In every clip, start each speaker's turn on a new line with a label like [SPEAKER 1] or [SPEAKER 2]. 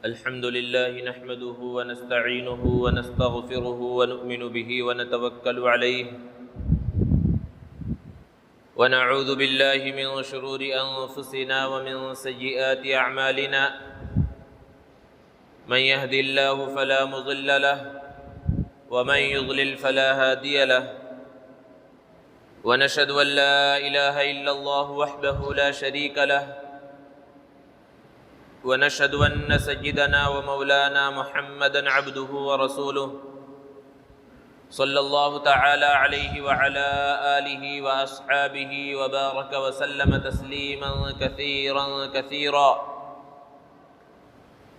[SPEAKER 1] الحمد لله نحمده ونستعينه ونستغفره ونؤمن به ونتوكل عليه ونعوذ بالله من شرور أنفسنا ومن سيئات أعمالنا من يهد الله فلا مضل له ومن يضلل فلا هادي له ونشهد أن لا إله إلا الله وحده لا شريك له ونشهد أن سيدنا ومولانا محمدًا عبده ورسوله صلى الله تعالى عليه وعلى آله وأصحابه وبارك وسلم تسليمًا كثيرًا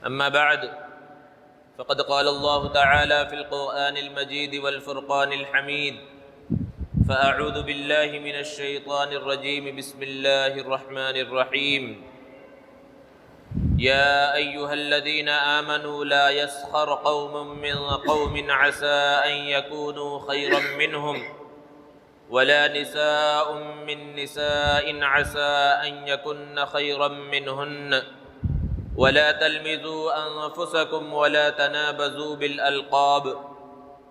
[SPEAKER 1] أما بعد فقد قال الله تعالى في القرآن المجيد والفرقان الحميد فأعوذ بالله من الشيطان الرجيم بسم الله الرحمن الرحيم يا أيها الذين آمنوا لا يسخر قوم من قوم عسى أن يكونوا خيرا منهم ولا نساء من نساء عسى أن يكن خيرا منهن ولا تلمزوا أنفسكم ولا تنابزوا بالألقاب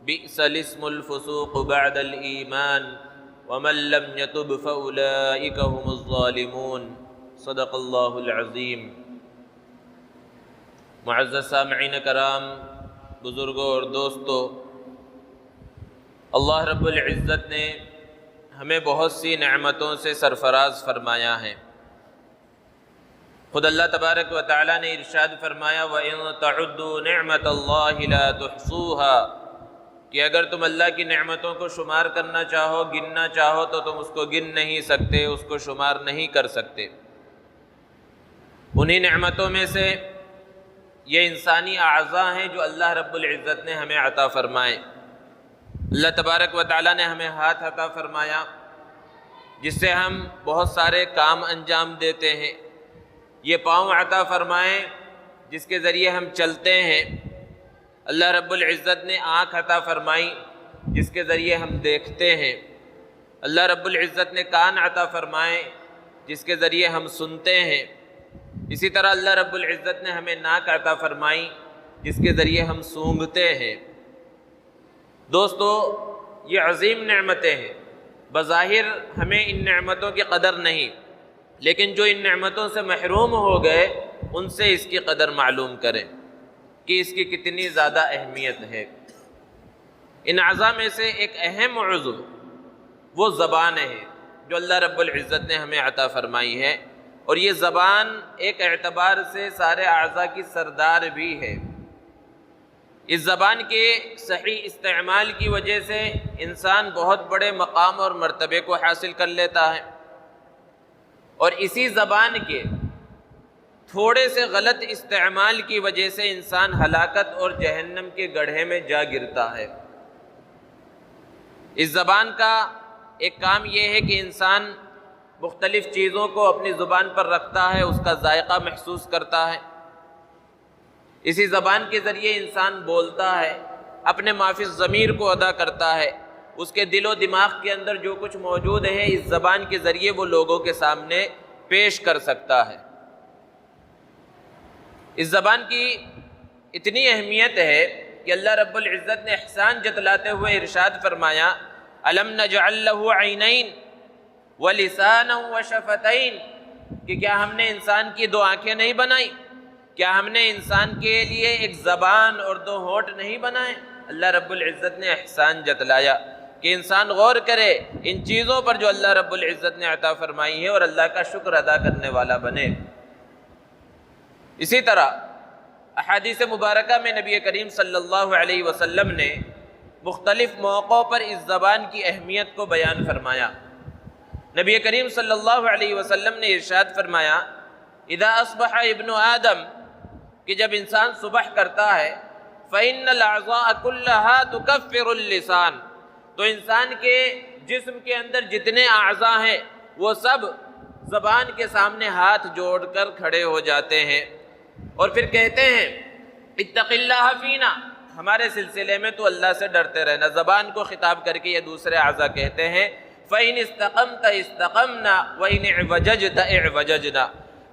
[SPEAKER 1] بئس الاسم الفسوق بعد الإيمان ومن لم يتب فأولئك هم الظالمون صدق الله العظيم۔ معزز سامعین کرام، بزرگوں اور دوستوں، اللہ رب العزت نے ہمیں بہت سی نعمتوں سے سرفراز فرمایا ہے۔ خود اللہ تبارک و تعالیٰ نے ارشاد فرمایا وَإِن تَعُدُّوا نِعْمَةَ اللَّهِ لَا تُحْصُوهَا کہ اگر تم اللہ کی نعمتوں کو شمار کرنا چاہو، گننا چاہو تو تم اس کو گن نہیں سکتے، اس کو شمار نہیں کر سکتے۔ انہی نعمتوں میں سے یہ انسانی اعضاء ہیں جو اللہ رب العزت نے ہمیں عطا فرمائے۔ اللہ تبارک و تعالیٰ نے ہمیں ہاتھ عطا فرمایا جس سے ہم بہت سارے کام انجام دیتے ہیں۔ یہ پاؤں عطا فرمائے جس کے ذریعے ہم چلتے ہیں۔ اللہ رب العزت نے آنکھ عطا فرمائی جس کے ذریعے ہم دیکھتے ہیں۔ اللہ رب العزت نے کان عطا فرمائے جس کے ذریعے ہم سنتے ہیں۔ اسی طرح اللہ رب العزت نے ہمیں ناک عطا فرمائی جس کے ذریعے ہم سونگھتے ہیں۔ دوستو، یہ عظیم نعمتیں ہیں۔ بظاہر ہمیں ان نعمتوں کی قدر نہیں، لیکن جو ان نعمتوں سے محروم ہو گئے ان سے اس کی قدر معلوم کریں کہ اس کی کتنی زیادہ اہمیت ہے۔ ان اعضاء میں سے ایک اہم عضو وہ زبان ہے جو اللہ رب العزت نے ہمیں عطا فرمائی ہے، اور یہ زبان ایک اعتبار سے سارے اعضاء کی سردار بھی ہے۔ اس زبان کے صحیح استعمال کی وجہ سے انسان بہت بڑے مقام اور مرتبے کو حاصل کر لیتا ہے، اور اسی زبان کے تھوڑے سے غلط استعمال کی وجہ سے انسان ہلاکت اور جہنم کے گڑھے میں جا گرتا ہے۔ اس زبان کا ایک کام یہ ہے کہ انسان مختلف چیزوں کو اپنی زبان پر رکھتا ہے، اس کا ذائقہ محسوس کرتا ہے۔ اسی زبان کے ذریعے انسان بولتا ہے، اپنے ما فی الضمیر کو ادا کرتا ہے۔ اس کے دل و دماغ کے اندر جو کچھ موجود ہے اس زبان کے ذریعے وہ لوگوں کے سامنے پیش کر سکتا ہے۔ اس زبان کی اتنی اہمیت ہے کہ اللہ رب العزت نے احسان جتلاتے ہوئے ارشاد فرمایا أَلَمْ نَجْعَلْ لَهُ عَيْنَيْنِ وَلِسَانًا وَشَفَتَيْنِ کہ کیا ہم نے انسان کی دو آنکھیں نہیں بنائی؟ کیا ہم نے انسان کے لیے ایک زبان اور دو ہونٹ نہیں بنائے؟ اللہ رب العزت نے احسان جتلایا کہ انسان غور کرے ان چیزوں پر جو اللہ رب العزت نے عطا فرمائی ہے اور اللہ کا شکر ادا کرنے والا بنے۔ اسی طرح احادیث مبارکہ میں نبی کریم صلی اللہ علیہ وسلم نے مختلف موقعوں پر اس زبان کی اہمیت کو بیان فرمایا۔ نبی کریم صلی اللہ علیہ وسلم نے ارشاد فرمایا اذا اصبح ابن آدم کہ جب انسان صبح کرتا ہے فإن الأعضاء كلها تكفر اللسان تو انسان کے جسم کے اندر جتنے اعضاء ہیں وہ سب زبان کے سامنے ہاتھ جوڑ کر کھڑے ہو جاتے ہیں اور پھر کہتے ہیں اتق اللہ فینا ہمارے سلسلے میں تو اللہ سے ڈرتے رہنا۔ زبان کو خطاب کر کے یہ دوسرے اعضاء کہتے ہیں فَإِنِ اسْتَقَمْتَ اسْتَقَمْنَا وَإِنِ اعْوَجَجْتَ اعْوَجَجْنَا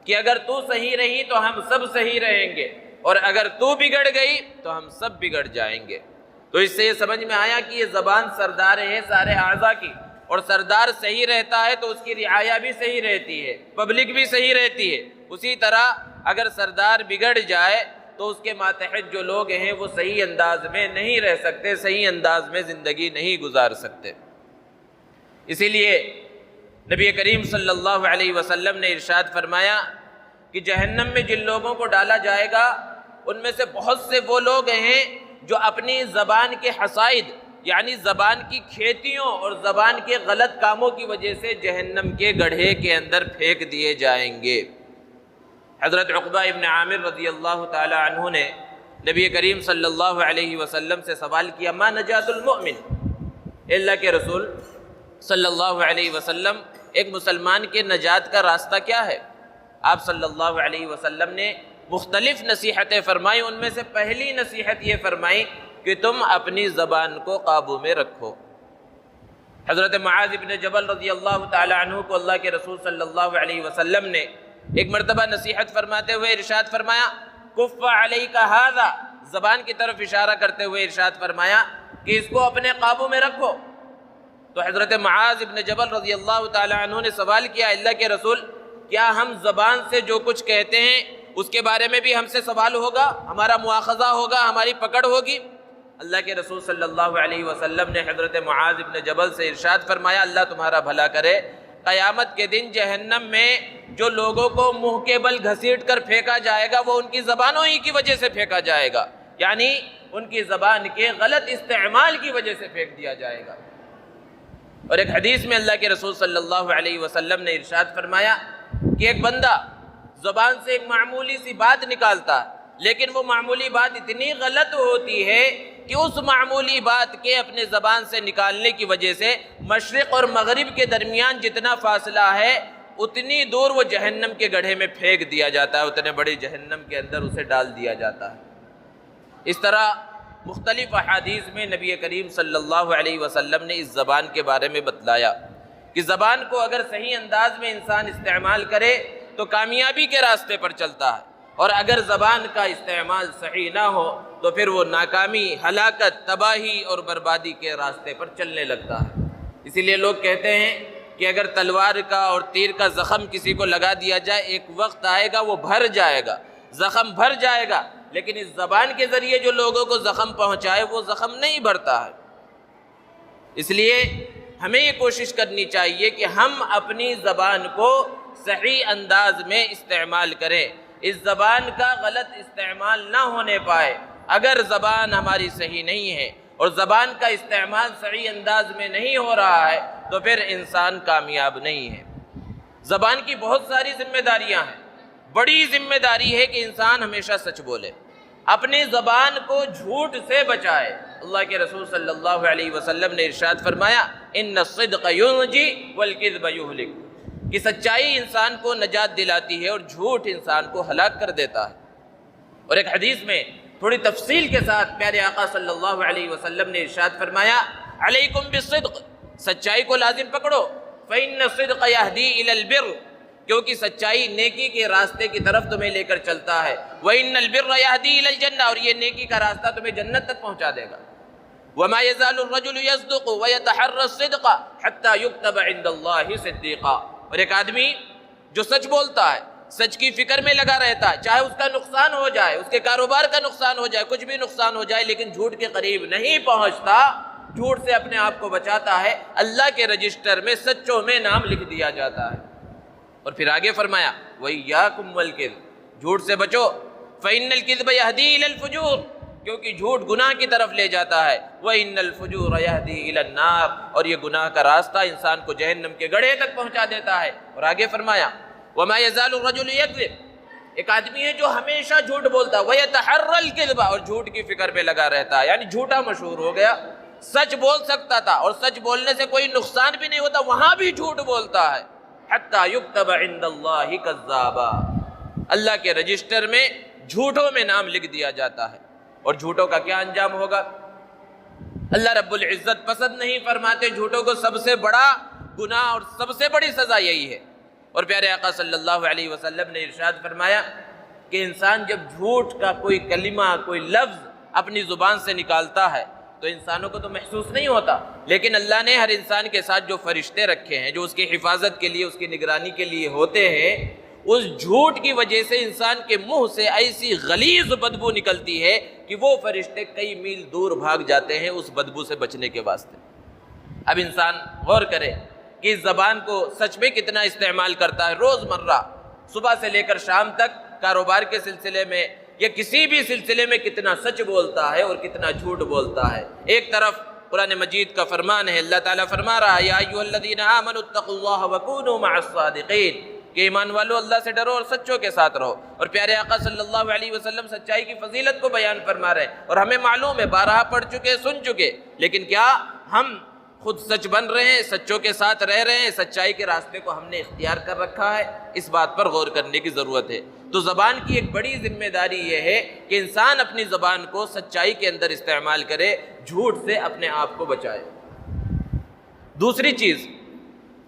[SPEAKER 1] کہ اگر تو صحیح رہی تو ہم سب صحیح رہیں گے، اور اگر تو بگڑ گئی تو ہم سب بگڑ جائیں گے۔ تو اس سے یہ سمجھ میں آیا کہ یہ زبان سردار ہے سارے اعضاء کی، اور سردار صحیح رہتا ہے تو اس کی رعایا بھی صحیح رہتی ہے، پبلک بھی صحیح رہتی ہے۔ اسی طرح اگر سردار بگڑ جائے تو اس کے ماتحت جو لوگ ہیں وہ صحیح انداز میں نہیں رہ سکتے، صحیح انداز میں زندگی نہیں گزار سکتے۔ اسی لیے نبی کریم صلی اللہ علیہ وسلم نے ارشاد فرمایا کہ جہنم میں جن لوگوں کو ڈالا جائے گا ان میں سے بہت سے وہ لوگ ہیں جو اپنی زبان کے حسائد، یعنی زبان کی کھیتیوں اور زبان کے غلط کاموں کی وجہ سے جہنم کے گڑھے کے اندر پھینک دیے جائیں گے۔ حضرت عقبہ ابن عامر رضی اللہ تعالی عنہ نے نبی کریم صلی اللہ علیہ وسلم سے سوال کیا، ما نجات المؤمن؟ اے اللہ کے رسول صلی اللہ علیہ وسلم، ایک مسلمان کے نجات کا راستہ کیا ہے؟ آپ صلی اللہ علیہ وسلم نے مختلف نصیحتیں فرمائی، ان میں سے پہلی نصیحت یہ فرمائی کہ تم اپنی زبان کو قابو میں رکھو۔ حضرت معاذ بن جبل رضی اللہ تعالی عنہ کو اللہ کے رسول صلی اللہ علیہ وسلم نے ایک مرتبہ نصیحت فرماتے ہوئے ارشاد فرمایا، کف علیک ھذا، زبان کی طرف اشارہ کرتے ہوئے ارشاد فرمایا کہ اس کو اپنے قابو میں رکھو۔ تو حضرت معاذ بن جبل رضی اللہ تعالی عنہ نے سوال کیا، اللہ کے رسول کیا ہم زبان سے جو کچھ کہتے ہیں اس کے بارے میں بھی ہم سے سوال ہوگا، ہمارا مواخذہ ہوگا، ہماری پکڑ ہوگی؟ اللہ کے رسول صلی اللہ علیہ وسلم نے حضرت معاذ بن جبل سے ارشاد فرمایا، اللہ تمہارا بھلا کرے، قیامت کے دن جہنم میں جو لوگوں کو منہ کے بل گھسیٹ کر پھینکا جائے گا وہ ان کی زبانوں ہی کی وجہ سے پھینکا جائے گا، یعنی ان کی زبان کے غلط استعمال کی وجہ سے پھینک دیا جائے گا۔ اور ایک حدیث میں اللہ کے رسول صلی اللہ علیہ وسلم نے ارشاد فرمایا کہ ایک بندہ زبان سے ایک معمولی سی بات نکالتا ہے، لیکن وہ معمولی بات اتنی غلط ہوتی ہے کہ اس معمولی بات کے اپنے زبان سے نکالنے کی وجہ سے مشرق اور مغرب کے درمیان جتنا فاصلہ ہے اتنی دور وہ جہنم کے گڑھے میں پھینک دیا جاتا ہے، اتنے بڑے جہنم کے اندر اسے ڈال دیا جاتا ہے۔ اس طرح مختلف احادیث میں نبی کریم صلی اللہ علیہ وسلم نے اس زبان کے بارے میں بتلایا کہ زبان کو اگر صحیح انداز میں انسان استعمال کرے تو کامیابی کے راستے پر چلتا ہے، اور اگر زبان کا استعمال صحیح نہ ہو تو پھر وہ ناکامی، ہلاکت، تباہی اور بربادی کے راستے پر چلنے لگتا ہے۔ اسی لیے لوگ کہتے ہیں کہ اگر تلوار کا اور تیر کا زخم کسی کو لگا دیا جائے ایک وقت آئے گا وہ بھر جائے گا، زخم بھر جائے گا، لیکن اس زبان کے ذریعے جو لوگوں کو زخم پہنچائے وہ زخم نہیں بھرتا ہے۔ اس لیے ہمیں یہ کوشش کرنی چاہیے کہ ہم اپنی زبان کو صحیح انداز میں استعمال کریں، اس زبان کا غلط استعمال نہ ہونے پائے۔ اگر زبان ہماری صحیح نہیں ہے اور زبان کا استعمال صحیح انداز میں نہیں ہو رہا ہے تو پھر انسان کامیاب نہیں ہے۔ زبان کی بہت ساری ذمہ داریاں ہیں، بڑی ذمہ داری ہے کہ انسان ہمیشہ سچ بولے، اپنی زبان کو جھوٹ سے بچائے۔ اللہ کے رسول صلی اللہ علیہ وسلم نے ارشاد فرمایا، ان الصدق ینجی والکذب یہلک، کہ سچائی انسان کو نجات دلاتی ہے اور جھوٹ انسان کو ہلاک کر دیتا ہے۔ اور ایک حدیث میں تھوڑی تفصیل کے ساتھ پیارے آقا صلی اللہ علیہ وسلم نے ارشاد فرمایا، علیکم بالصدق، سچائی کو لازم پکڑو، فإن الصدق یہدی الی البر، کیونکہ سچائی نیکی کے راستے کی طرف تمہیں لے کر چلتا ہے، وإن البر یہدی الی الجنہ، اور یہ نیکی کا راستہ تمہیں جنت تک پہنچا دے گا۔ وما يزال الرجل يصدق ويتحرى الصدق حتى يكتب عند الله صديقا، اور ایک آدمی جو سچ بولتا ہے، سچ کی فکر میں لگا رہتا ہے، چاہے اس کا نقصان ہو جائے، اس کے کاروبار کا نقصان ہو جائے، کچھ بھی نقصان ہو جائے، لیکن جھوٹ کے قریب نہیں پہنچتا، جھوٹ سے اپنے آپ کو بچاتا ہے، اللہ کے رجسٹر میں سچوں میں نام لکھ دیا جاتا ہے۔ اور پھر آگے فرمایا، وَإِيَّاكُمْ وَالْكِذْبَ، جھوٹ سے بچو، فَإِنَّ الْكِذْبَ يَهْدِي إِلَى الْفُجُورِ، کیونکہ جھوٹ گناہ کی طرف لے جاتا ہے، وَإِنَّ الْفُجُورَ يَهْدِي إِلَى النَّارِ، اور یہ گناہ کا راستہ انسان کو جہنم کے گڑھے تک پہنچا دیتا ہے۔ اور آگے فرمایا، وَمَا يَزَالُ الرَّجُلُ يَكْذِبُ، ایک آدمی ہے جو ہمیشہ جھوٹ بولتا ہے، وَيَتَحَرَّى الْكِذْبَ، اور جھوٹ کی فکر میں لگا رہتا ہے، یعنی جھوٹا مشہور ہو گیا، سچ بول سکتا تھا اور سچ بولنے سے کوئی نقصان بھی نہیں ہوتا، وہاں بھی جھوٹ بولتا ہے، حَتَّى يُكْتَبَ عِندَ اللَّهِ كَذَّابًا، اللہ کے رجسٹر میں جھوٹوں میں نام لکھ دیا جاتا ہے۔ اور جھوٹوں کا کیا انجام ہوگا؟ اللہ رب العزت پسند نہیں فرماتے جھوٹوں کو، سب سے بڑا گناہ اور سب سے بڑی سزا یہی ہے۔ اور پیارے آقا صلی اللہ علیہ وسلم نے ارشاد فرمایا کہ کہ انسان جب جھوٹ کا کوئی کلمہ کوئی لفظ اپنی زبان سے نکالتا ہے تو انسانوں کو تو محسوس نہیں ہوتا، لیکن اللہ نے ہر انسان کے ساتھ جو فرشتے رکھے ہیں جو اس کی حفاظت کے لیے اس کی نگرانی کے لیے ہوتے ہیں، اس جھوٹ کی وجہ سے انسان کے منہ سے ایسی غلیظ بدبو نکلتی ہے کہ وہ فرشتے کئی میل دور بھاگ جاتے ہیں اس بدبو سے بچنے کے واسطے۔ اب انسان غور کرے کہ اس زبان کو سچ میں کتنا استعمال کرتا ہے، روز مرہ صبح سے لے کر شام تک کاروبار کے سلسلے میں یا کسی بھی سلسلے میں کتنا سچ بولتا ہے اور کتنا جھوٹ بولتا ہے۔ ایک طرف قرآن مجید کا فرمان ہے، اللہ تعالیٰ فرما رہا ہے یا ایھا الذین آمنوا اتقوا اللہ وکونوا مع الصادقین، کہ ایمان والو اللہ سے ڈرو اور سچوں کے ساتھ رہو۔ اور پیارے آقا صلی اللہ علیہ وسلم سچائی کی فضیلت کو بیان فرما رہے ہیں، اور ہمیں معلوم ہے، بارہا پڑھ چکے، سن چکے، لیکن کیا ہم خود سچ بن رہے ہیں، سچوں کے ساتھ رہ رہے ہیں؟ سچائی کے راستے کو ہم نے اختیار کر رکھا ہے؟ اس بات پر غور کرنے کی ضرورت ہے۔ تو زبان کی ایک بڑی ذمہ داری یہ ہے کہ انسان اپنی زبان کو سچائی کے اندر استعمال کرے، جھوٹ سے اپنے آپ کو بچائے۔ دوسری چیز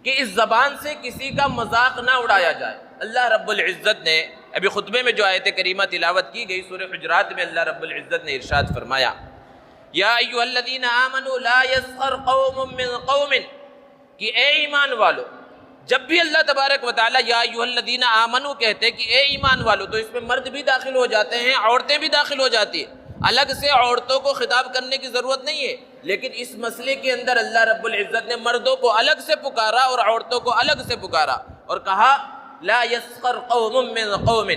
[SPEAKER 1] کہ اس زبان سے کسی کا مذاق نہ اڑایا جائے۔ اللہ رب العزت نے ابھی خطبے میں جو آیت کریمہ تلاوت کی گئی سورہ حجرات میں، اللہ رب العزت نے ارشاد فرمایا یا ایھا الذین آمنوا لا یسخر قوم من قوم، کہ اے ایمان والو، جب بھی اللہ تبارک و تعالیٰ یا ایھا الذین آمنوا کہتے ہیں کہ اے ایمان والو، تو اس میں مرد بھی داخل ہو جاتے ہیں، عورتیں بھی داخل ہو جاتی ہیں۔ الگ سے عورتوں کو خطاب کرنے کی ضرورت نہیں ہے، لیکن اس مسئلے کے اندر اللہ رب العزت نے مردوں کو الگ سے پکارا اور عورتوں کو الگ سے پکارا، اور کہا لا یسخر قوم من قوم،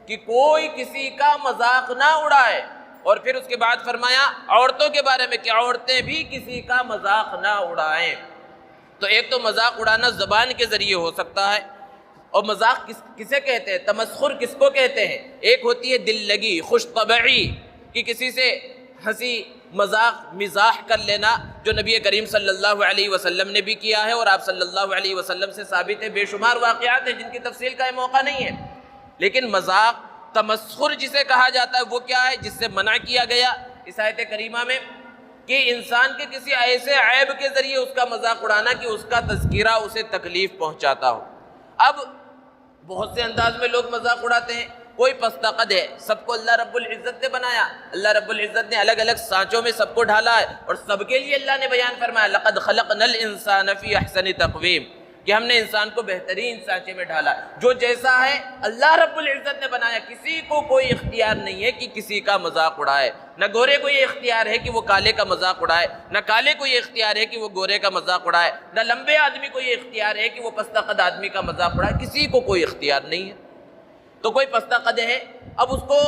[SPEAKER 1] کہ کوئی کسی کا مذاق نہ اڑائے۔ اور پھر اس کے بعد فرمایا عورتوں کے بارے میں کہ عورتیں بھی کسی کا مذاق نہ اڑائیں۔ تو ایک تو مذاق اڑانا زبان کے ذریعے ہو سکتا ہے، اور مذاق کسے کہتے ہیں، تمسخر کس کو کہتے ہیں؟ ایک ہوتی ہے دل لگی، خوش طبعی، کہ کسی سے ہنسی مذاق مزاح کر لینا، جو نبی کریم صلی اللہ علیہ وسلم نے بھی کیا ہے، اور آپ صلی اللہ علیہ وسلم سے ثابت ہے۔ بے شمار واقعات ہیں جن کی تفصیل کا یہ موقع نہیں ہے، لیکن مذاق تمسخر جسے کہا جاتا ہے وہ کیا ہے جس سے منع کیا گیا اس آیت کریمہ میں، کہ انسان کے کسی ایسے عیب کے ذریعے اس کا مذاق اڑانا کہ اس کا تذکرہ اسے تکلیف پہنچاتا ہو۔ اب بہت سے انداز میں لوگ مذاق اڑاتے ہیں، کوئی پستہ قد ہے، سب کو اللہ رب العزت نے بنایا، اللہ رب العزت نے الگ الگ سانچوں میں سب کو ڈھالا ہے، اور سب کے لیے اللہ نے بیان فرمایا لقد خلقنا الانسان فی احسن تقویم، کہ ہم نے انسان کو بہترین سانچے میں ڈھالا، جو جیسا ہے اللہ رب العزت نے بنایا۔ کسی کو کوئی اختیار نہیں ہے کہ کسی کا مذاق اڑائے، نہ گورے کو یہ اختیار ہے کہ وہ کالے کا مذاق اڑائے، نہ کالے کو یہ اختیار ہے کہ وہ گورے کا مذاق اڑائے، نہ لمبے آدمی کو یہ اختیار ہے کہ وہ پستہ قد آدمی کا مذاق اڑائے، کسی کو کوئی اختیار نہیں ہے۔ تو کوئی پستہ قد ہے، اب اس کو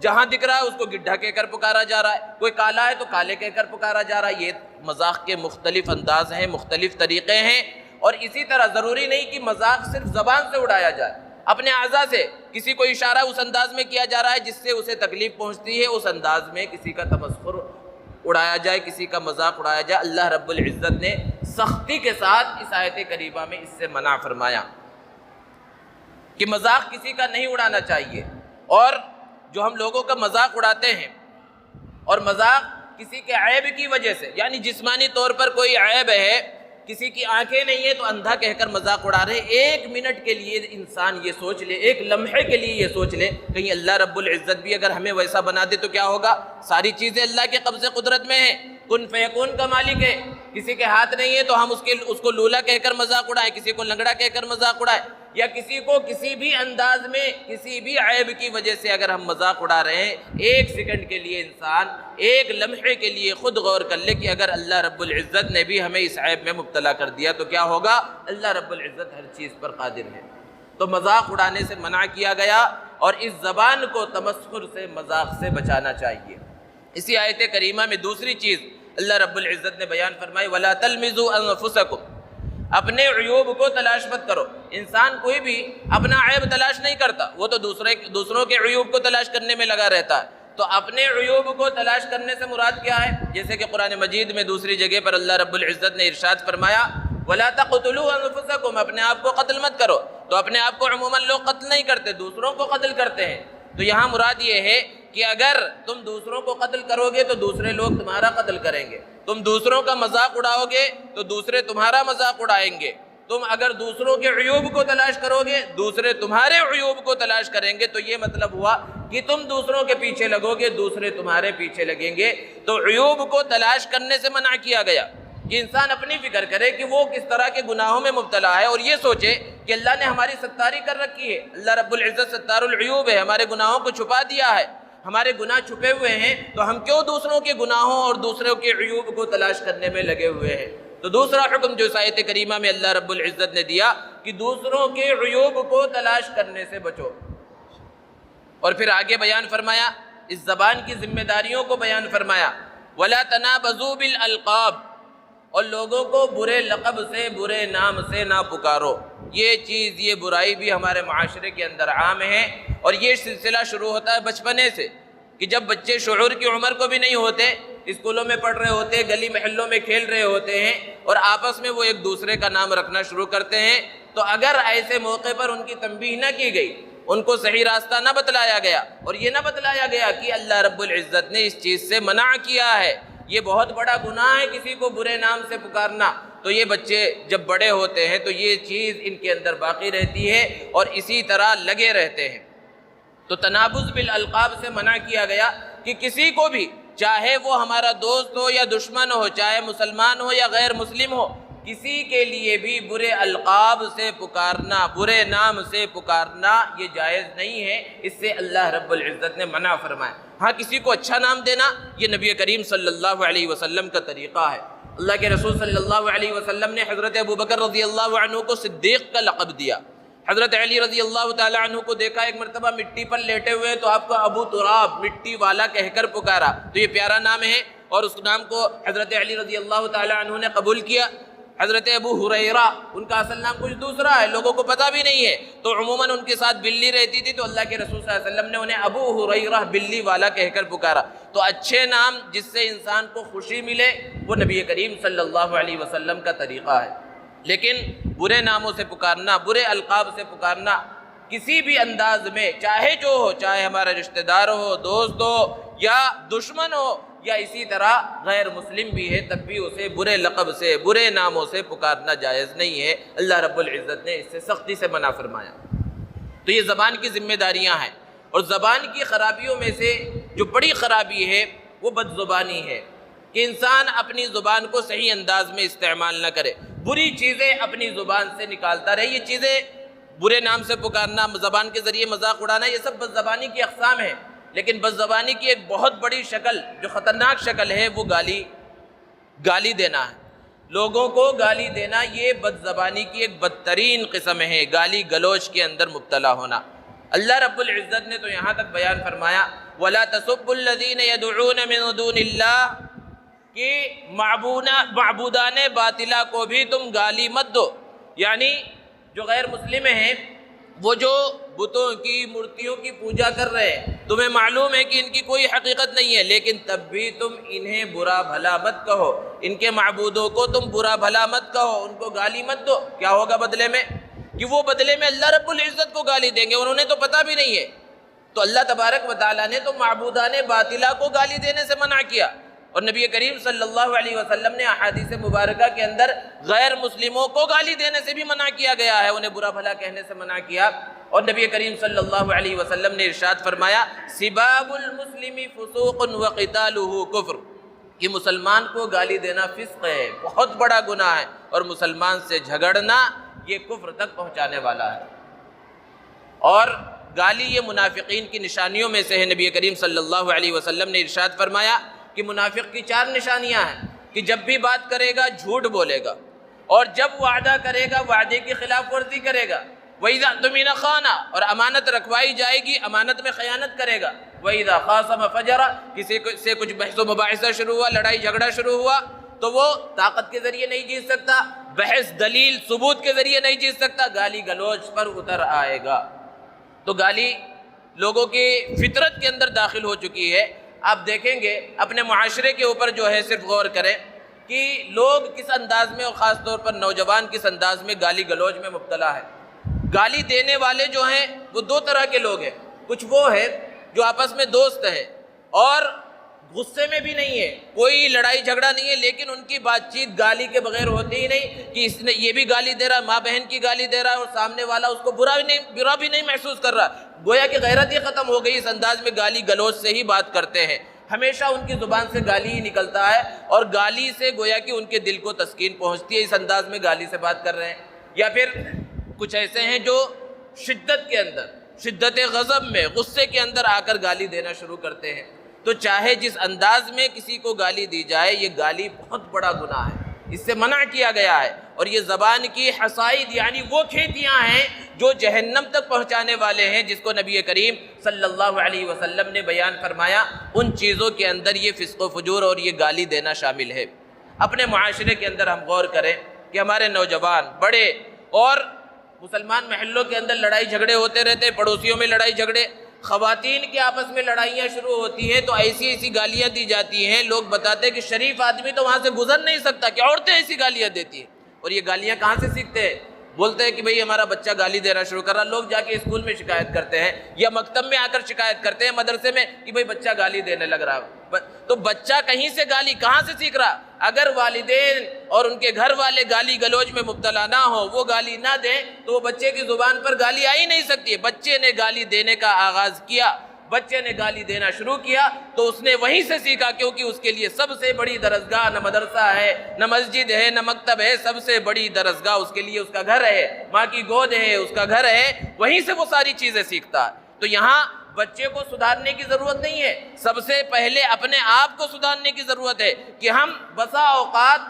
[SPEAKER 1] جہاں دکھ رہا ہے اس کو گڈھا کہہ کر پکارا جا رہا ہے، کوئی کالا ہے تو کالے کہہ کر پکارا جا رہا ہے۔ یہ مذاق کے مختلف انداز ہیں، مختلف طریقے ہیں، اور اسی طرح ضروری نہیں کہ مذاق صرف زبان سے اڑایا جائے، اپنے اعضاء سے کسی کو اشارہ اس انداز میں کیا جا رہا ہے جس سے اسے تکلیف پہنچتی ہے، اس انداز میں کسی کا تمسخر اڑایا جائے، کسی کا مذاق اڑایا جائے۔ اللہ رب العزت نے سختی کے ساتھ اس آیت کریمہ میں اس سے منع فرمایا کہ مذاق کسی کا نہیں اڑانا چاہیے۔ اور جو ہم لوگوں کا مذاق اڑاتے ہیں، اور مذاق کسی کے عیب کی وجہ سے، یعنی جسمانی طور پر کوئی عیب ہے، کسی کی آنکھیں نہیں ہے تو اندھا کہہ کر مذاق اڑا رہے، ایک منٹ کے لیے انسان یہ سوچ لے، ایک لمحے کے لیے یہ سوچ لے، کہیں اللہ رب العزت بھی اگر ہمیں ویسا بنا دے تو کیا ہوگا؟ ساری چیزیں اللہ کے قبضے قدرت میں ہیں، کن فیکون کا مالک ہے، کسی کے ہاتھ نہیں ہے تو ہم اس کو لولا کہہ کر مذاق اڑائیں، کسی کو لنگڑا کہہ کر مذاق اڑائیں، یا کسی کو کسی بھی انداز میں کسی بھی عیب کی وجہ سے اگر ہم مذاق اڑا رہے ہیں، ایک سیکنڈ کے لیے انسان ایک لمحے کے لیے خود غور کر لے کہ اگر اللہ رب العزت نے بھی ہمیں اس عیب میں مبتلا کر دیا تو کیا ہوگا؟ اللہ رب العزت ہر چیز پر قادر ہے۔ تو مذاق اڑانے سے منع کیا گیا، اور اس زبان کو تمسخر سے، مذاق سے بچانا چاہیے۔ اسی آیت کریمہ میں دوسری چیز اللہ رب العزت نے بیان فرمائی وَلَا تَلْمِزُوا أَنفُسَكُمْ، اپنے عیوب کو تلاش مت کرو۔ انسان کوئی بھی اپنا عیب تلاش نہیں کرتا، وہ تو دوسروں کے عیوب کو تلاش کرنے میں لگا رہتا ہے۔ تو اپنے عیوب کو تلاش کرنے سے مراد کیا ہے؟ جیسے کہ قرآن مجید میں دوسری جگہ پر اللہ رب العزت نے ارشاد فرمایا وَلَا تَقْتُلُوا أَنفُسَكُمْ، اپنے آپ کو قتل مت کرو۔ تو اپنے آپ کو عموماً لوگ قتل نہیں کرتے، دوسروں کو قتل کرتے ہیں۔ تو یہاں مراد یہ ہے کہ اگر تم دوسروں کو قتل کرو گے تو دوسرے لوگ تمہارا قتل کریں گے، تم دوسروں کا مذاق اڑاؤ گے تو دوسرے تمہارا مذاق اڑائیں گے۔ تم اگر دوسروں کے عیوب کو تلاش کرو گے دوسرے تمہارے عیوب کو تلاش کریں گے، تو یہ مطلب ہوا کہ تم دوسروں کے پیچھے لگو گے، دوسرے تمہارے پیچھے لگیں گے۔ تو عیوب کو تلاش کرنے سے منع کیا گیا کہ انسان اپنی فکر کرے کہ وہ کس طرح کے گناہوں میں مبتلا ہے، اور یہ سوچے کہ اللہ نے ہماری ستاری کر رکھی ہے، اللہ رب العزت ستار العیوب ہے، ہمارے گناہوں کو چھپا دیا ہے، ہمارے گناہ چھپے ہوئے ہیں، تو ہم کیوں دوسروں کے گناہوں اور دوسروں کے عیوب کو تلاش کرنے میں لگے ہوئے ہیں۔ تو دوسرا حکم جو اس آیت کریمہ میں اللہ رب العزت نے دیا کہ دوسروں کے عیوب کو تلاش کرنے سے بچو، اور پھر آگے بیان فرمایا، اس زبان کی ذمہ داریوں کو بیان فرمایا، وَلَا تَنَابَزُوا بِالْأَلْقَابِ، اور لوگوں کو برے لقب سے، برے نام سے نہ پکارو۔ یہ چیز، یہ برائی بھی ہمارے معاشرے کے اندر عام ہے، اور یہ سلسلہ شروع ہوتا ہے بچپنے سے، کہ جب بچے شعور کی عمر کو بھی نہیں ہوتے، اسکولوں میں پڑھ رہے ہوتے، گلی محلوں میں کھیل رہے ہوتے ہیں، اور آپس میں وہ ایک دوسرے کا نام رکھنا شروع کرتے ہیں، تو اگر ایسے موقع پر ان کی تنبیہ نہ کی گئی، ان کو صحیح راستہ نہ بتلایا گیا، اور یہ نہ بتلایا گیا کہ اللہ رب العزت نے اس چیز سے منع کیا ہے، یہ بہت بڑا گناہ ہے کسی کو برے نام سے پکارنا، تو یہ بچے جب بڑے ہوتے ہیں تو یہ چیز ان کے اندر باقی رہتی ہے اور اسی طرح لگے رہتے ہیں۔ تو تنابز بالالقاب سے منع کیا گیا کہ کسی کو بھی، چاہے وہ ہمارا دوست ہو یا دشمن ہو، چاہے مسلمان ہو یا غیر مسلم ہو، کسی کے لیے بھی برے القاب سے پکارنا، برے نام سے پکارنا یہ جائز نہیں ہے، اس سے اللہ رب العزت نے منع فرمایا۔ ہاں، کسی کو اچھا نام دینا یہ نبی کریم صلی اللہ علیہ وسلم کا طریقہ ہے۔ اللہ کے رسول صلی اللہ علیہ وسلم نے حضرت ابوبکر رضی اللہ عنہ کو صدیق کا لقب دیا، حضرت علی رضی اللہ تعالیٰ عنہ کو دیکھا ایک مرتبہ مٹی پر لیٹے ہوئے تو آپ کو ابو تراب، مٹی والا کہہ کر پکارا، تو یہ پیارا نام ہے، اور اس نام کو حضرت علی رضی اللہ تعالیٰ عنہ نے قبول کیا۔ حضرت ابو ہریرہ، ان کا اصل نام کچھ دوسرا ہے، لوگوں کو پتہ بھی نہیں ہے، تو عموماً ان کے ساتھ بلی رہتی تھی، تو اللہ کے رسول صلی اللہ علیہ وسلم نے انہیں ابو ہریرہ بلی والا کہہ کر پکارا۔ تو اچھے نام جس سے انسان کو خوشی ملے وہ نبی کریم صلی اللہ علیہ وسلم کا طریقہ ہے، لیکن برے ناموں سے پکارنا، برے القاب سے پکارنا کسی بھی انداز میں، چاہے جو ہو، چاہے ہمارا رشتہ دار ہو، دوست ہو یا دشمن ہو یا اسی طرح غیر مسلم بھی ہے، تب بھی اسے برے لقب سے، برے ناموں سے پکارنا جائز نہیں ہے۔ اللہ رب العزت نے اس سے سختی سے منع فرمایا۔ تو یہ زبان کی ذمہ داریاں ہیں، اور زبان کی خرابیوں میں سے جو بڑی خرابی ہے وہ بد زبانی ہے، کہ انسان اپنی زبان کو صحیح انداز میں استعمال نہ کرے، بری چیزیں اپنی زبان سے نکالتا رہے۔ یہ چیزیں، برے نام سے پکارنا، زبان کے ذریعے مذاق اڑانا، یہ سب بد زبانی کی اقسام ہیں، لیکن بد زبانی کی ایک بہت بڑی شکل، جو خطرناک شکل ہے، وہ گالی دینا ہے۔ لوگوں کو گالی دینا یہ بد زبانی کی ایک بدترین قسم ہے، گالی گلوچ کے اندر مبتلا ہونا۔ اللہ رب العزت نے تو یہاں تک بیان فرمایا، وَلَا تَسُبُّوا الَّذِينَ يَدْعُونَ مِن دُونِ اللَّهِ، کہ معبودان باطلہ کو بھی تم گالی مت دو، یعنی جو غیر مسلم ہیں، وہ جو بتوں کی، مورتیوں کی پوجا کر رہے ہیں، تمہیں معلوم ہے کہ ان کی کوئی حقیقت نہیں ہے، لیکن تب بھی تم انہیں برا بھلا مت کہو، ان کے معبودوں کو تم برا بھلا مت کہو، ان کو گالی مت دو۔ کیا ہوگا بدلے میں؟ کہ وہ بدلے میں اللہ رب العزت کو گالی دیں گے، انہوں نے تو پتہ بھی نہیں ہے۔ تو اللہ تبارک و تعالیٰ نے تو معبودان باطلہ کو گالی دینے سے منع کیا، اور نبی کریم صلی اللہ علیہ وسلم نے احادیث مبارکہ کے اندر غیر مسلموں کو گالی دینے سے بھی منع کیا گیا ہے، انہیں برا بھلا کہنے سے منع کیا۔ اور نبی کریم صلی اللہ علیہ وسلم نے ارشاد فرمایا، سباب المسلم فسوق وقتالہ کفر، کہ مسلمان کو گالی دینا فسق ہے، بہت بڑا گناہ ہے، اور مسلمان سے جھگڑنا یہ کفر تک پہنچانے والا ہے۔ اور گالی یہ منافقین کی نشانیوں میں سے ہے۔ نبی کریم صلی اللہ علیہ وسلم نے ارشاد فرمایا کہ منافق کی 4 نشانیاں ہیں، کہ جب بھی بات کرے گا جھوٹ بولے گا، اور جب وعدہ کرے گا وعدے کی خلاف ورزی کرے گا، وَإِذَا اؤْتُمِنَ خَانَ، اور امانت رکھوائی جائے گی امانت میں خیانت کرے گا، وَإِذَا خَاصَمَ فَجَرَ، کسی سے کچھ بحث و مباحثہ شروع ہوا، لڑائی جھگڑا شروع ہوا، تو وہ طاقت کے ذریعے نہیں جیت سکتا، بحث دلیل ثبوت کے ذریعے نہیں جیت سکتا، گالی گلوچ پر اتر آئے گا۔ تو گالی لوگوں کی فطرت کے اندر داخل ہو چکی ہے۔ آپ دیکھیں گے اپنے معاشرے کے اوپر جو ہے صرف غور کریں کہ لوگ کس انداز میں، اور خاص طور پر نوجوان کس انداز میں گالی گلوچ میں مبتلا ہے۔ گالی دینے والے جو ہیں وہ 2 طرح کے لوگ ہیں، کچھ وہ ہیں جو آپس میں دوست ہیں، اور غصے میں بھی نہیں ہے، کوئی لڑائی جھگڑا نہیں ہے، لیکن ان کی بات چیت گالی کے بغیر ہوتی ہی نہیں کہ اس نے یہ بھی گالی دے رہا ہے، ماں بہن کی گالی دے رہا ہے اور سامنے والا اس کو برا بھی نہیں محسوس کر رہا، گویا کہ غیرت ہی ختم ہو گئی، اس انداز میں گالی گلوچ سے ہی بات کرتے ہیں، ہمیشہ ان کی زبان سے گالی ہی نکلتا ہے، اور گالی سے گویا کہ ان کے دل کو تسکین پہنچتی ہے، اس انداز میں گالی سے بات کر رہے ہیں۔ یا پھر کچھ ایسے ہیں جو شدت کے اندر، شدت غضب میں، غصے کے اندر آ کر گالی دینا شروع کرتے ہیں۔ تو چاہے جس انداز میں کسی کو گالی دی جائے، یہ گالی بہت بڑا گناہ ہے، اس سے منع کیا گیا ہے، اور یہ زبان کی حصائد یعنی وہ کھیتیاں ہیں جو جہنم تک پہنچانے والے ہیں، جس کو نبی کریم صلی اللہ علیہ وسلم نے بیان فرمایا، ان چیزوں کے اندر یہ فسق و فجور اور یہ گالی دینا شامل ہے۔ اپنے معاشرے کے اندر ہم غور کریں کہ ہمارے نوجوان بڑے اور مسلمان محلوں کے اندر لڑائی جھگڑے ہوتے رہتے، پڑوسیوں میں لڑائی جھگڑے، خواتین کے آپس میں لڑائیاں شروع ہوتی ہیں تو ایسی گالیاں دی جاتی ہیں، لوگ بتاتے ہیں کہ شریف آدمی تو وہاں سے گزر نہیں سکتا کہ عورتیں ایسی گالیاں دیتی ہیں، اور یہ گالیاں کہاں سے سیکھتے ہیں؟ بولتے ہیں کہ بھئی ہمارا بچہ گالی دینا شروع کر رہا، لوگ جا کے اسکول میں شکایت کرتے ہیں یا مکتب میں آ کر شکایت کرتے ہیں، مدرسے میں، کہ بھئی بچہ گالی دینے لگ رہا۔ تو بچہ کہیں سے گالی کہاں سے سیکھ رہا؟ اگر والدین اور ان کے گھر والے گالی گلوچ میں مبتلا نہ ہو، وہ گالی نہ دیں، تو وہ بچے کی زبان پر گالی آ ہی نہیں سکتی ہے۔ بچے نے گالی دینے کا آغاز کیا، بچے نے گالی دینا شروع کیا تو اس نے وہیں سے سیکھا، کیونکہ اس کے لیے سب سے بڑی درسگاہ نہ مدرسہ ہے، نہ مسجد ہے، نہ مکتب ہے، سب سے بڑی درسگاہ اس کے لیے اس کا گھر ہے، ماں کی گود ہے، اس کا گھر ہے، وہیں سے وہ ساری چیزیں سیکھتا ہے۔ تو یہاں بچے کو سدھارنے کی ضرورت نہیں ہے، سب سے پہلے اپنے آپ کو سدھارنے کی ضرورت ہے کہ ہم بسا اوقات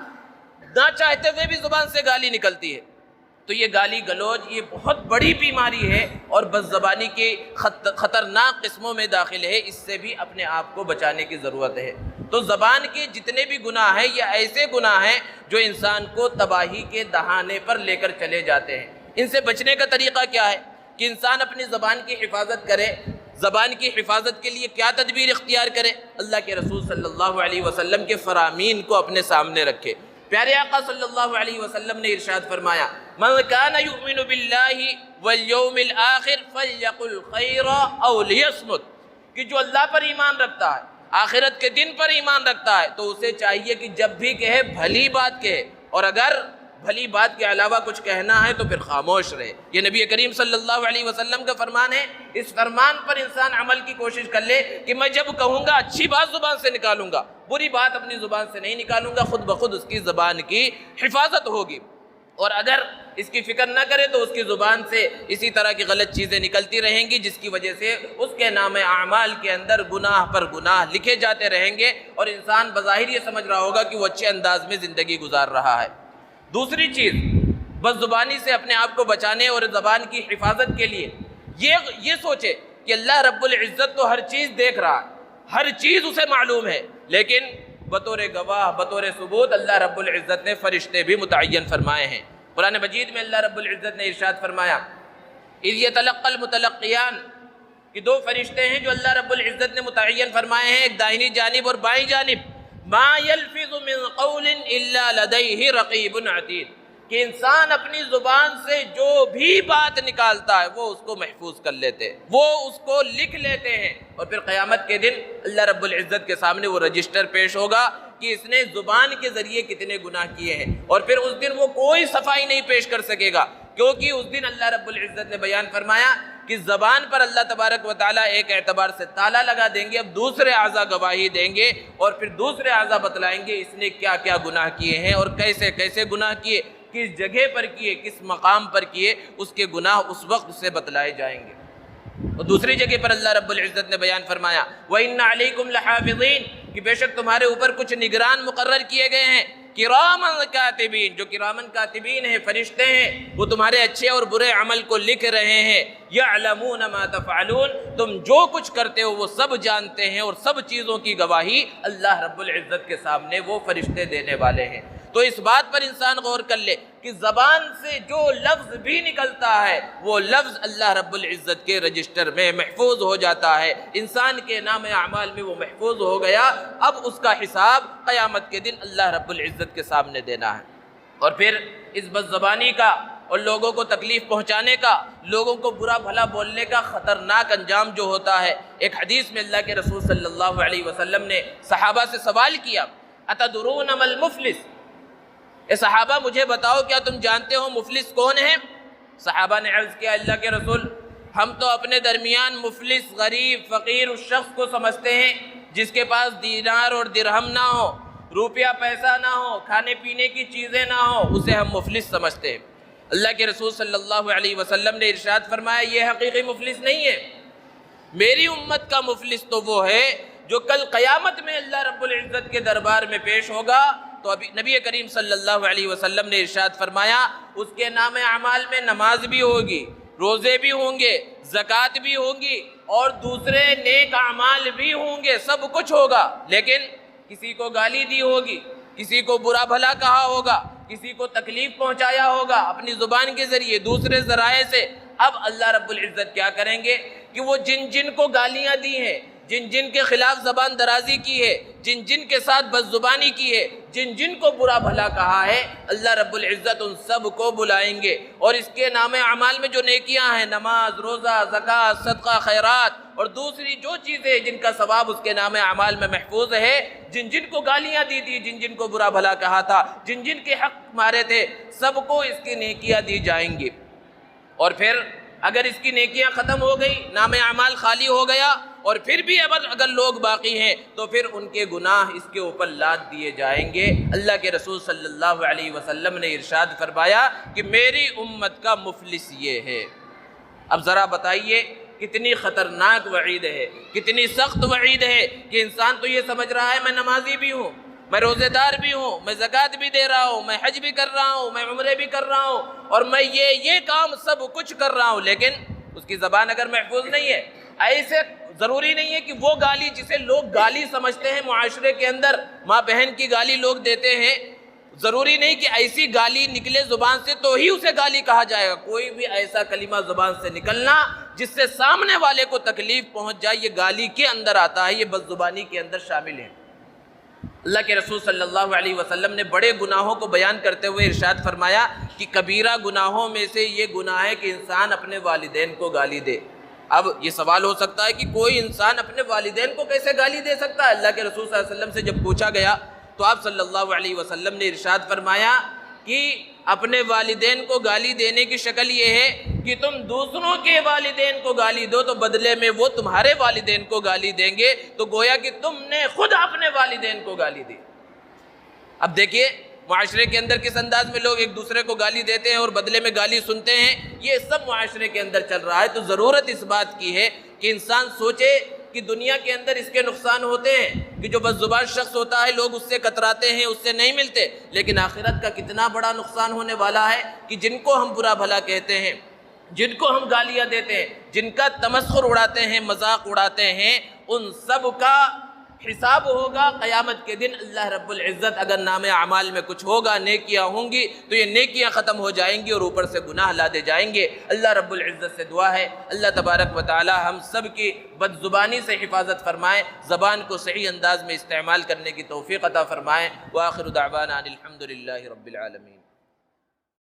[SPEAKER 1] نہ چاہتے ہوئے بھی زبان سے گالی نکلتی ہے۔ تو یہ گالی گلوچ یہ بہت بڑی بیماری ہے اور بد زبانی کی خطرناک قسموں میں داخل ہے، اس سے بھی اپنے آپ کو بچانے کی ضرورت ہے۔ تو زبان کے جتنے بھی گناہ ہیں یہ ایسے گناہ ہیں جو انسان کو تباہی کے دہانے پر لے کر چلے جاتے ہیں۔ ان سے بچنے کا طریقہ کیا ہے کہ انسان اپنی زبان کی حفاظت کرے؟ زبان کی حفاظت کے لیے کیا تدبیر اختیار کرے؟ اللہ کے رسول صلی اللہ علیہ وسلم کے فرامین کو اپنے سامنے رکھے۔ پیارے آقا صلی اللہ علیہ وسلم نے ارشاد فرمایا، من کان یؤمن باللہ والیوم الآخر فلیقل خیرا او لیصمت، کہ جو اللہ پر ایمان رکھتا ہے، آخرت کے دن پر ایمان رکھتا ہے، تو اسے چاہیے کہ جب بھی کہے بھلی بات کہے، اور اگر بھلی بات کے علاوہ کچھ کہنا ہے تو پھر خاموش رہے۔ یہ نبی کریم صلی اللہ علیہ وسلم کا فرمان ہے، اس فرمان پر انسان عمل کی کوشش کر لے کہ میں جب کہوں گا اچھی بات زبان سے نکالوں گا، بری بات اپنی زبان سے نہیں نکالوں گا، خود بخود اس کی زبان کی حفاظت ہوگی۔ اور اگر اس کی فکر نہ کرے تو اس کی زبان سے اسی طرح کی غلط چیزیں نکلتی رہیں گی، جس کی وجہ سے اس کے نام اعمال کے اندر گناہ پر گناہ لکھے جاتے رہیں گے، اور انسان بظاہر یہ سمجھ رہا ہوگا کہ وہ اچھے انداز میں زندگی گزار رہا ہے۔ دوسری چیز، بد زبانی سے اپنے آپ کو بچانے اور زبان کی حفاظت کے لیے یہ سوچے کہ اللہ رب العزت تو ہر چیز دیکھ رہا ہے، ہر چیز اسے معلوم ہے، لیکن بطور گواہ، بطور ثبوت اللہ رب العزت نے فرشتے بھی متعین فرمائے ہیں۔ قرآن مجید میں اللہ رب العزت نے ارشاد فرمایا، اذ یتلقی المتلقیان، کہ دو فرشتے ہیں جو اللہ رب العزت نے متعین فرمائے ہیں، ایک دائنی جانب اور بائیں جانب، ما یلفظ من قول الا لدیہ رقیب عتید، کہ انسان اپنی زبان سے جو بھی بات نکالتا ہے وہ اس کو محفوظ کر لیتے ہیں، وہ اس کو لکھ لیتے ہیں، اور پھر قیامت کے دن اللہ رب العزت کے سامنے وہ رجسٹر پیش ہوگا کہ اس نے زبان کے ذریعے کتنے گناہ کیے ہیں، اور پھر اس دن وہ کوئی صفائی نہیں پیش کر سکے گا، کیونکہ اس دن اللہ رب العزت نے بیان فرمایا کہ زبان پر اللہ تبارک و تعالیٰ ایک اعتبار سے تالا لگا دیں گے، اب دوسرے اعضاء گواہی دیں گے، اور پھر دوسرے اعضاء بتلائیں گے اس نے کیا کیا گناہ کیے ہیں اور کیسے کیسے گناہ کیے، کس جگہ پر کیے، کس مقام پر کیے، اس کے گناہ اس وقت سے بتلائے جائیں گے۔ اور دوسری جگہ پر اللہ رب العزت نے بیان فرمایا، وَإِنَّ عَلَيْكُمْ لَحَافِظِينَ، کہ بے شک تمہارے اوپر کچھ نگران مقرر کیے گئے ہیں، کرامن کاتبین، جو کرامن کاتبین ہیں، فرشتے ہیں، وہ تمہارے اچھے اور برے عمل کو لکھ رہے ہیں، یعلمون ما تفعلون، تم جو کچھ کرتے ہو وہ سب جانتے ہیں، اور سب چیزوں کی گواہی اللہ رب العزت کے سامنے وہ فرشتے دینے والے ہیں۔ تو اس بات پر انسان غور کر لے کہ زبان سے جو لفظ بھی نکلتا ہے وہ لفظ اللہ رب العزت کے رجسٹر میں محفوظ ہو جاتا ہے، انسان کے نام اعمال میں وہ محفوظ ہو گیا، اب اس کا حساب قیامت کے دن اللہ رب العزت کے سامنے دینا ہے۔ اور پھر اس بد زبانی کا اور لوگوں کو تکلیف پہنچانے کا، لوگوں کو برا بھلا بولنے کا خطرناک انجام جو ہوتا ہے۔ ایک حدیث میں اللہ کے رسول صلی اللہ علیہ وسلم نے صحابہ سے سوال کیا، اتدرون ما المفلس، اے صحابہ مجھے بتاؤ کیا تم جانتے ہو مفلس کون ہے؟ صحابہ نے عرض کیا، اللہ کے رسول ہم تو اپنے درمیان مفلس، غریب، فقیر اس شخص کو سمجھتے ہیں جس کے پاس دینار اور درہم نہ ہو، روپیہ پیسہ نہ ہو، کھانے پینے کی چیزیں نہ ہو، اسے ہم مفلس سمجھتے ہیں۔ اللہ کے رسول صلی اللہ علیہ وسلم نے ارشاد فرمایا، یہ حقیقی مفلس نہیں ہے، میری امت کا مفلس تو وہ ہے جو کل قیامت میں اللہ رب العزت کے دربار میں پیش ہوگا تو ابھی نبی کریم صلی اللہ علیہ وسلم نے ارشاد فرمایا اس کے نام اعمال میں نماز بھی ہوگی، روزے بھی ہوں گے، زکوٰۃ بھی ہوگی اور دوسرے نیک اعمال بھی ہوں گے، سب کچھ ہوگا، لیکن کسی کو گالی دی ہوگی، کسی کو برا بھلا کہا ہوگا، کسی کو تکلیف پہنچایا ہوگا اپنی زبان کے ذریعے، دوسرے ذرائع سے۔ اب اللہ رب العزت کیا کریں گے کہ وہ جن جن کو گالیاں دی ہیں، جن جن کے خلاف زبان درازی کی ہے، جن جن کے ساتھ بد زبانی کی ہے، جن جن کو برا بھلا کہا ہے، اللہ رب العزت ان سب کو بلائیں گے اور اس کے نام اعمال میں جو نیکیاں ہیں، نماز، روزہ، زکوٰۃ، صدقہ، خیرات اور دوسری جو چیزیں جن کا ثواب اس کے نام اعمال میں محفوظ ہے، جن جن کو گالیاں دی تھی، جن جن کو برا بھلا کہا تھا، جن جن کے حق مارے تھے، سب کو اس کی نیکیاں دی جائیں گی۔ اور پھر اگر اس کی نیکیاں ختم ہو گئی، نام اعمال خالی ہو گیا اور پھر بھی اگر لوگ باقی ہیں تو پھر ان کے گناہ اس کے اوپر لاد دیے جائیں گے۔ اللہ کے رسول صلی اللہ علیہ وسلم نے ارشاد فرمایا کہ میری امت کا مفلس یہ ہے۔ اب ذرا بتائیے کتنی خطرناک وعید ہے، کتنی سخت وعید ہے کہ انسان تو یہ سمجھ رہا ہے میں نمازی بھی ہوں، میں روزے دار بھی ہوں، میں زکوٰۃ بھی دے رہا ہوں، میں حج بھی کر رہا ہوں، میں عمرے بھی کر رہا ہوں اور میں یہ کام سب کچھ کر رہا ہوں، لیکن اس کی زبان اگر محفوظ نہیں ہے، ایسے ضروری نہیں ہے کہ وہ گالی جسے لوگ گالی سمجھتے ہیں معاشرے کے اندر، ماں بہن کی گالی لوگ دیتے ہیں، ضروری نہیں کہ ایسی گالی نکلے زبان سے تو ہی اسے گالی کہا جائے گا۔ کوئی بھی ایسا کلمہ زبان سے نکلنا جس سے سامنے والے کو تکلیف پہنچ جائے، یہ گالی کے اندر آتا ہے، یہ بد زبانی کے اندر شامل ہے۔ اللہ کے رسول صلی اللہ علیہ وسلم نے بڑے گناہوں کو بیان کرتے ہوئے ارشاد فرمایا کہ کبیرہ گناہوں میں سے یہ گناہ ہے کہ انسان اپنے والدین کو گالی دے۔ اب یہ سوال ہو سکتا ہے کہ کوئی انسان اپنے والدین کو کیسے گالی دے سکتا ہے؟ اللہ کے رسول صلی اللہ علیہ وسلم سے جب پوچھا گیا تو آپ صلی اللہ علیہ وسلم نے ارشاد فرمایا کہ اپنے والدین کو گالی دینے کی شکل یہ ہے کہ تم دوسروں کے والدین کو گالی دو تو بدلے میں وہ تمہارے والدین کو گالی دیں گے، تو گویا کہ تم نے خود اپنے والدین کو گالی دی۔ اب دیکھیے معاشرے کے اندر کس انداز میں لوگ ایک دوسرے کو گالی دیتے ہیں اور بدلے میں گالی سنتے ہیں، یہ سب معاشرے کے اندر چل رہا ہے۔ تو ضرورت اس بات کی ہے کہ انسان سوچے کہ دنیا کے اندر اس کے نقصان ہوتے ہیں کہ جو بد زبان شخص ہوتا ہے لوگ اس سے کتراتے ہیں، اس سے نہیں ملتے، لیکن آخرت کا کتنا بڑا نقصان ہونے والا ہے کہ جن کو ہم برا بھلا کہتے ہیں، جن کو ہم گالیاں دیتے ہیں، جن کا تمسخر اڑاتے ہیں، مذاق اڑاتے ہیں، ان سب کا حساب ہوگا قیامت کے دن۔ اللہ رب العزت اگر نام اعمال میں کچھ ہوگا، نیکیاں ہوں گی تو یہ نیکیاں ختم ہو جائیں گی اور اوپر سے گناہ لادے جائیں گے۔ اللہ رب العزت سے دعا ہے اللہ تبارک و تعالی ہم سب کی بد زبانی سے حفاظت فرمائے، زبان کو صحیح انداز میں استعمال کرنے کی توفیق عطا فرمائے۔ وآخر دعوانا ان الحمد للہ رب العالمین۔